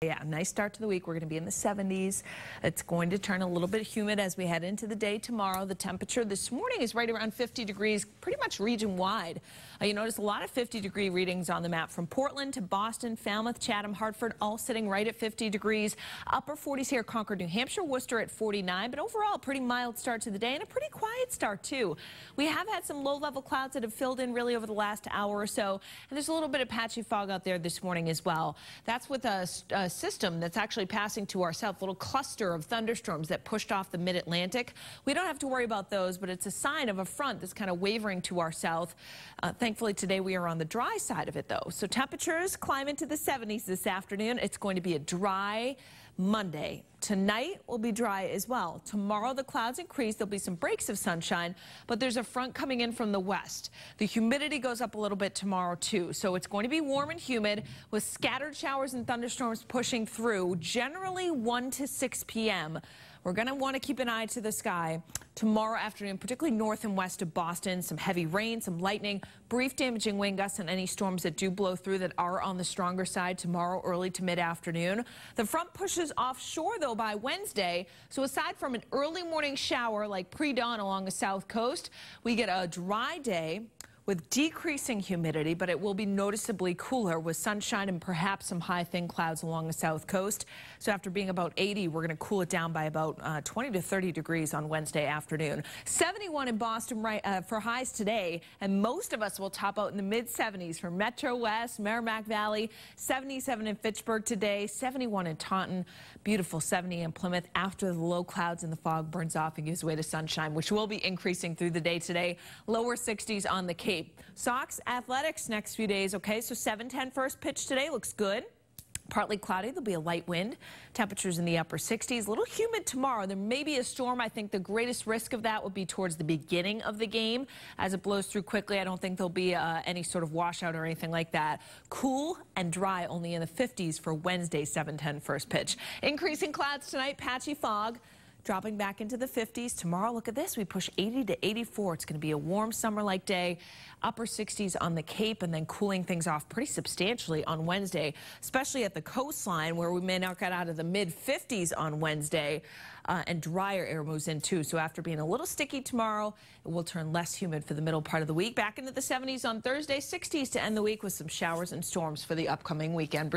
Yeah, nice start to the week. We're going to be in the 70s. It's going to turn a little bit humid as we head into the day tomorrow. The temperature this morning is right around 50 degrees, pretty much region-wide. You notice a lot of 50-degree readings on the map from Portland to Boston, Falmouth, Chatham, Hartford, all sitting right at 50 degrees. Upper 40s here, Concord, New Hampshire, Worcester at 49, but overall a pretty mild start to the day and a pretty quiet start too. We have had some low-level clouds that have filled in really over the last hour or so, and there's a little bit of patchy fog out there this morning as well. That's with a system that's actually passing to our south, a little cluster of thunderstorms that pushed off the mid-Atlantic. We don't have to worry about those, but it's a sign of a front that's kind of wavering to our south. Thankfully, today we are on the dry side of it, though. So temperatures climb into the 70s this afternoon. It's going to be a dry Monday. Tonight will be dry as well. Tomorrow the clouds increase. There'll be some breaks of sunshine, but there's a front coming in from the west. The humidity goes up a little bit tomorrow too, so it's going to be warm and humid with scattered showers and thunderstorms pushing through, generally 1 to 6 p.m. We're going to want to keep an eye to the sky tomorrow afternoon, particularly north and west of Boston. Some heavy rain, some lightning, brief damaging wind gusts, and any storms that do blow through that are on the stronger side tomorrow early to mid-afternoon. The front pushes offshore, though, by Wednesday. So aside from an early morning shower like pre-dawn along the south coast, we get a dry day with decreasing humidity, but it will be noticeably cooler with sunshine and perhaps some high thin clouds along the south coast. So after being about 80, we're going to cool it down by about 20 to 30 degrees on Wednesday afternoon. 71 in Boston for highs today, and most of us will top out in the mid-70s for Metro West, Merrimack Valley. 77 in Fitchburg today, 71 in Taunton, beautiful 70 in Plymouth after the low clouds and the fog burns off and gives way to sunshine, which will be increasing through the day today. Lower 60s on the Cape. Sox Athletics next few days. Okay, so 7:10 first pitch today looks good. Partly cloudy. There'll be a light wind. Temperatures in the upper 60s. A little humid tomorrow. There may be a storm. I think the greatest risk of that would be towards the beginning of the game. As it blows through quickly, I don't think there'll be any sort of washout or anything like that. Cool and dry, only in the 50s for Wednesday, 7:10 first pitch. Increasing clouds tonight, patchy fog. Dropping back into the 50s. Tomorrow, look at this. We push 80 to 84. It's going to be a warm summer-like day. Upper 60s on the Cape, and then cooling things off pretty substantially on Wednesday, especially at the coastline where we may not get out of the mid-50s on Wednesday, and drier air moves in too. So after being a little sticky tomorrow, it will turn less humid for the middle part of the week. Back into the 70s on Thursday, 60s to end the week with some showers and storms for the upcoming weekend.